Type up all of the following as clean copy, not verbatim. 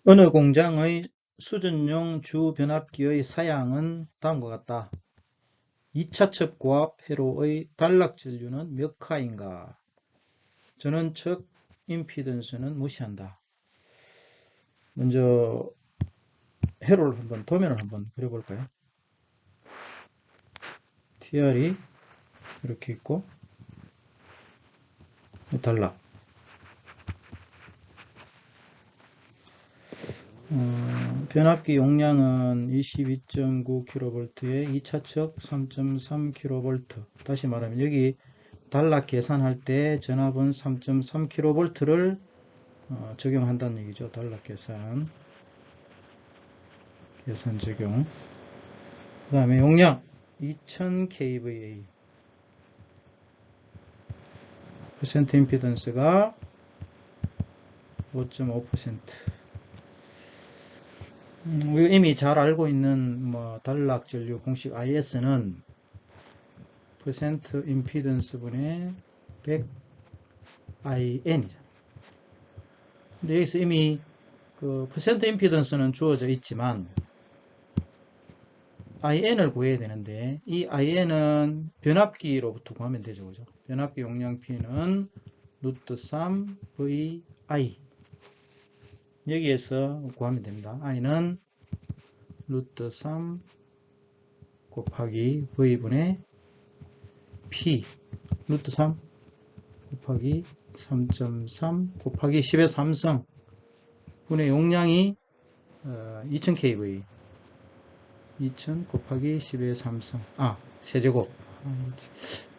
어느 공장의 수준용 주변압기의 사양은 다음과 같다. 2차측 고압 회로의 단락전류는 몇 카인가? 전원측 임피던스는 무시한다. 먼저 회로를 한번 도면을 한번 그려볼까요? TR이 이렇게 있고 단락. 변압기 용량은 22.9kV에 2차측 3.3kV. 다시 말하면 여기 단락 계산할 때 전압은 3.3kV를 적용한다는 얘기죠. 단락 계산 적용. 그 다음에 용량 2000kVA. 퍼센트 임피던스가 5.5%. 우리가 이미 잘 알고 있는 단락 전류 공식 IS는 퍼센트 임피던스 분의 100 IN이죠. 근데 여기서 이미 그 퍼센트 임피던스는 주어져 있지만 IN을 구해야 되는데 이 IN은 변압기로부터 구하면 되죠. 그죠? 변압기 용량 P는 루트 3 VI 여기에서 구하면 됩니다. I는 루트 3 곱하기 V분의 P 루트 3 곱하기 3.3 곱하기 10의 3승 분의 용량이 2000kV 2000 곱하기 10의 3승 세제곱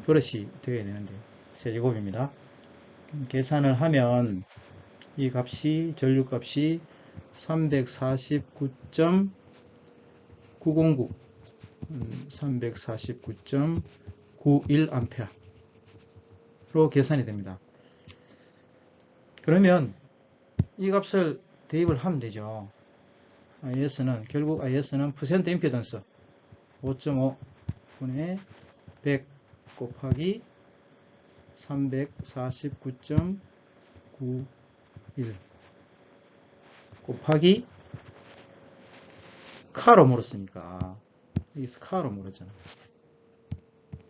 그릇이 되어야 되는데 세제곱입니다. 계산을 하면 이 값이 전류값이 349.909 349.91A로 계산이 됩니다. 그러면 이 값을 대입을 하면 되죠. 결국 IS는 퍼센트 임피던스 5.5 분의 100 곱하기 349.91 곱하기 카로 물었으니까 여기서 카로 물었잖아.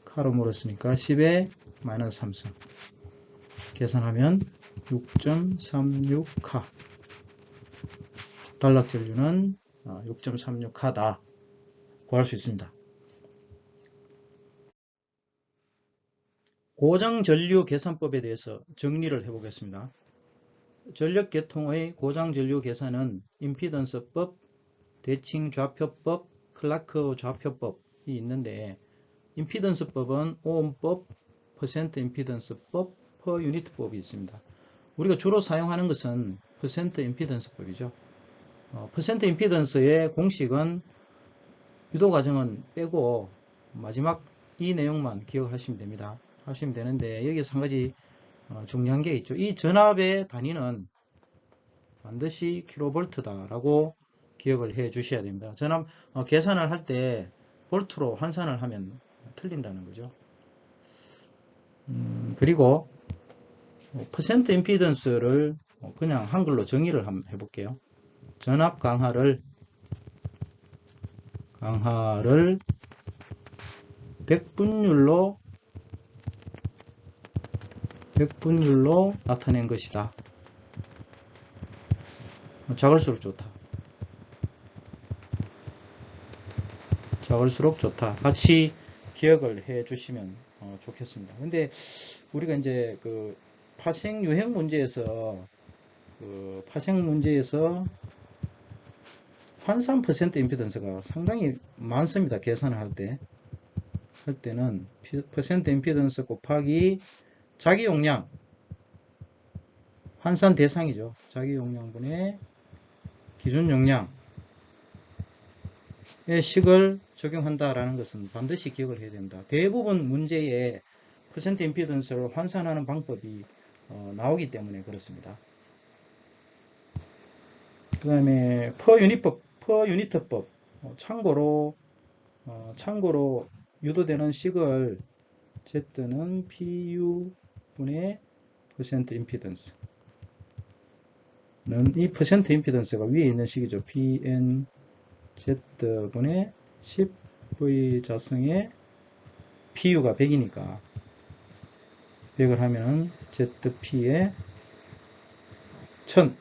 카로 물었으니까 10의 마이너스 3승 계산하면 6.36카 단락 전류는 6.36카다 구할 수 있습니다. 고장전류 계산법에 대해서 정리를 해보겠습니다. 전력계통의 고장전류 계산은 임피던스법, 대칭좌표법, 클라크 좌표법이 있는데 임피던스법은 오음법, 퍼센트 임피던스법, 퍼 유니트법이 있습니다. 우리가 주로 사용하는 것은 퍼센트 임피던스법이죠. 퍼센트 임피던스의 공식은 유도 과정은 빼고 마지막 이 내용만 기억하시면 됩니다. 하시면 되는데 여기서 한 가지 중요한 게 있죠. 이 전압의 단위는 반드시 킬로볼트다 라고 기억을 해 주셔야 됩니다. 전압 계산을 할 때 볼트로 환산을 하면 틀린다는 거죠. 그리고 퍼센트 임피던스를 그냥 한글로 정의를 한번 해볼게요. 전압 강하를 100분율로 나타낸 것이다. 작을수록 좋다. 작을수록 좋다. 같이 기억을 해 주시면 좋겠습니다. 근데 우리가 이제 그 파생 유형 문제에서 환산 퍼센트 임피던스가 상당히 많습니다. 계산을 할 때는 퍼센트 임피던스 곱하기 자기 용량 환산 대상이죠. 자기 용량분의 기준 용량의 식을 적용한다라는 것은 반드시 기억을 해야 됩니다. 대부분 문제에 퍼센트 임피던스를 환산하는 방법이 나오기 때문에 그렇습니다. 그 다음에 퍼 유니트법 참고로 유도되는 식을 Z는 PU분의 퍼센트 임피던스 이 퍼센트 임피던스가 위에 있는 식이죠. PNZ분의 10V 자승의 PU가 100이니까 100을 하면 ZP의 1000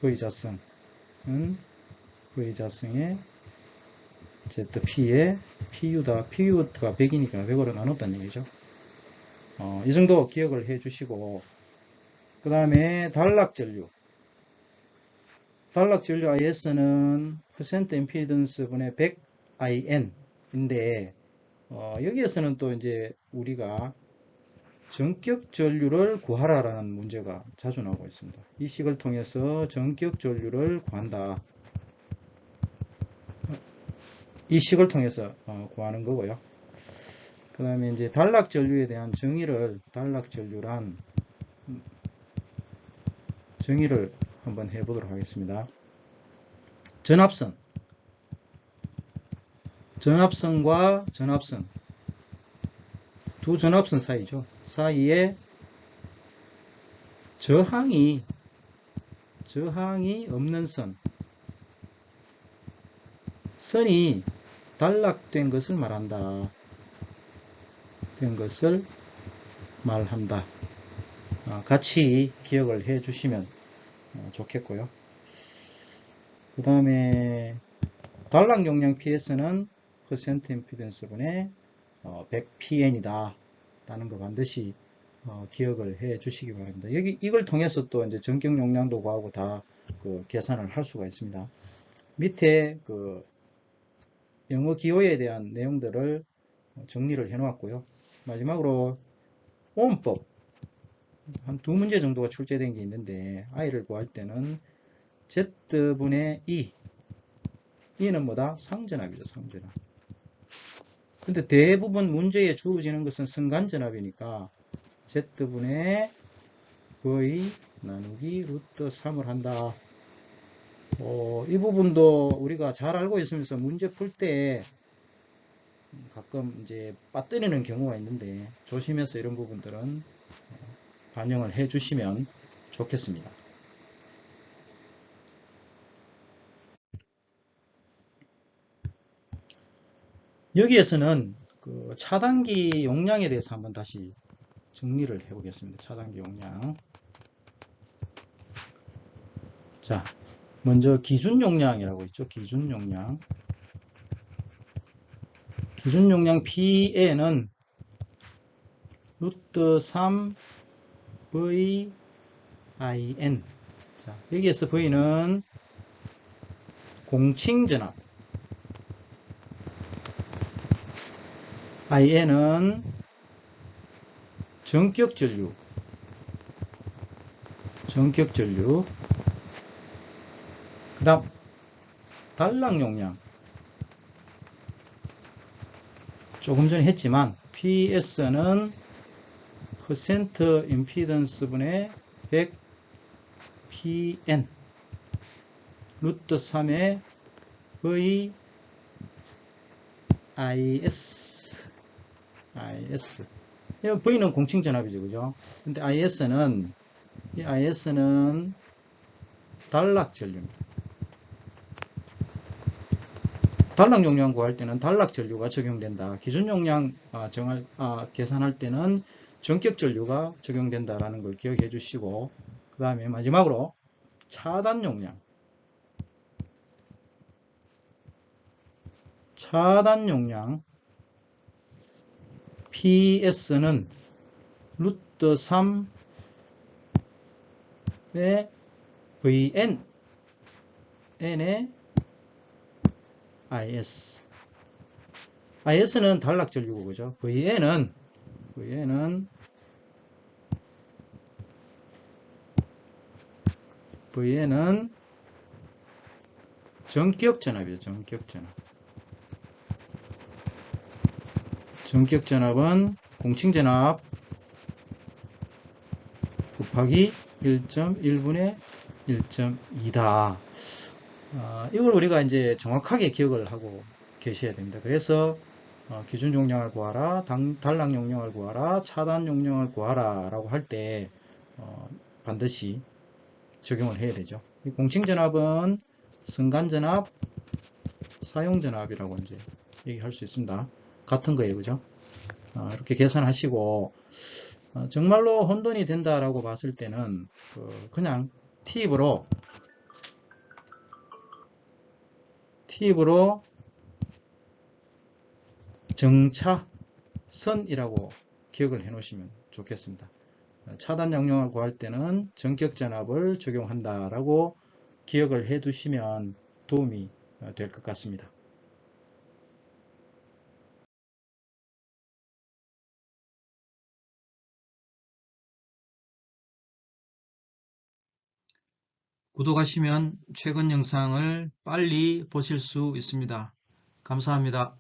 V 자승은 V 자승의 ZP의 PU가 100이니까 100으로 나눴다는 얘기죠. 이 정도 기억을 해 주시고, 그 다음에 단락전류 IS는 퍼센트 임피던스 분의 100 IN인데, 여기에서는 또 이제 우리가 전격 전류를 구하라라는 문제가 자주 나오고 있습니다. 이 식을 통해서 전격 전류를 구한다. 이 식을 통해서 구하는 거고요. 그 다음에 이제 단락 전류에 대한 정의를 한번 해보도록 하겠습니다. 전합선과 전합선, 두 전합선 사이죠. 사이에 저항이 없는 선이 단락된 것을 말한다. 같이 기억을 해 주시면 좋겠고요. 그 다음에 단락 용량 PS는 퍼센트 임피던스 분의 100PN이다 라는 거 반드시 기억을 해 주시기 바랍니다. 이걸 통해서 또 이제 전격 용량도 구하고 다 계산을 할 수가 있습니다. 밑에 영어 기호에 대한 내용들을 정리를 해 놓았고요. 마지막으로 오음법 한 두 문제 정도가 출제된 게 있는데, I를 구할 때는 Z분의 E는 뭐다? 상전압이죠. 상전압. 근데 대부분 문제에 주어지는 것은 순간전압이니까 Z분의 V 나누기 루트 3을 한다. 이 부분도 우리가 잘 알고 있으면서 문제 풀 때 가끔 이제 빠뜨리는 경우가 있는데, 조심해서 이런 부분들은 반영을 해 주시면 좋겠습니다. 여기에서는 차단기 용량에 대해서 한번 다시 정리를 해 보겠습니다. 차단기 용량. 자, 먼저 기준 용량이라고 있죠. 기준 용량 PA는 루트 3 V IN. 자, 여기에서 V는 공칭전압, IN은 전격전류. 그 다음 단락 용량, 조금 전에 했지만 PS는 퍼센트 임피던스 분의 100 PN 루트 3의 V IS. V는 공칭전압이죠, 그죠? 근데 IS는 단락전류입니다. 단락 용량 구할 때는 단락 전류가 적용된다. 기준 용량 계산할 때는 전격 전류가 적용된다라는 걸 기억해 주시고, 그 다음에 마지막으로 차단 용량 PS는 루트 3의 VN의 IS는 단락 전류고, 그죠? VN은 전격 전압이죠. 전격 전압은 공칭전압 곱하기 1.1분의 1.2다. 이걸 우리가 이제 정확하게 기억을 하고 계셔야 됩니다. 그래서 기준 용량을 구하라, 단락 용량을 구하라, 차단 용량을 구하라 라고 할 때 반드시 적용을 해야 되죠. 이 공칭전압은 승간전압, 사용전압이라고 이제 얘기할 수 있습니다. 같은 거예요, 그죠? 이렇게 계산하시고 정말로 혼돈이 된다라고 봤을 때는 그냥 팁으로 정차선이라고 기억을 해 놓으시면 좋겠습니다. 차단 양용을 구할 때는 전격전압을 적용한다라고 기억을 해 두시면 도움이 될 것 같습니다. 구독하시면 최근 영상을 빨리 보실 수 있습니다. 감사합니다.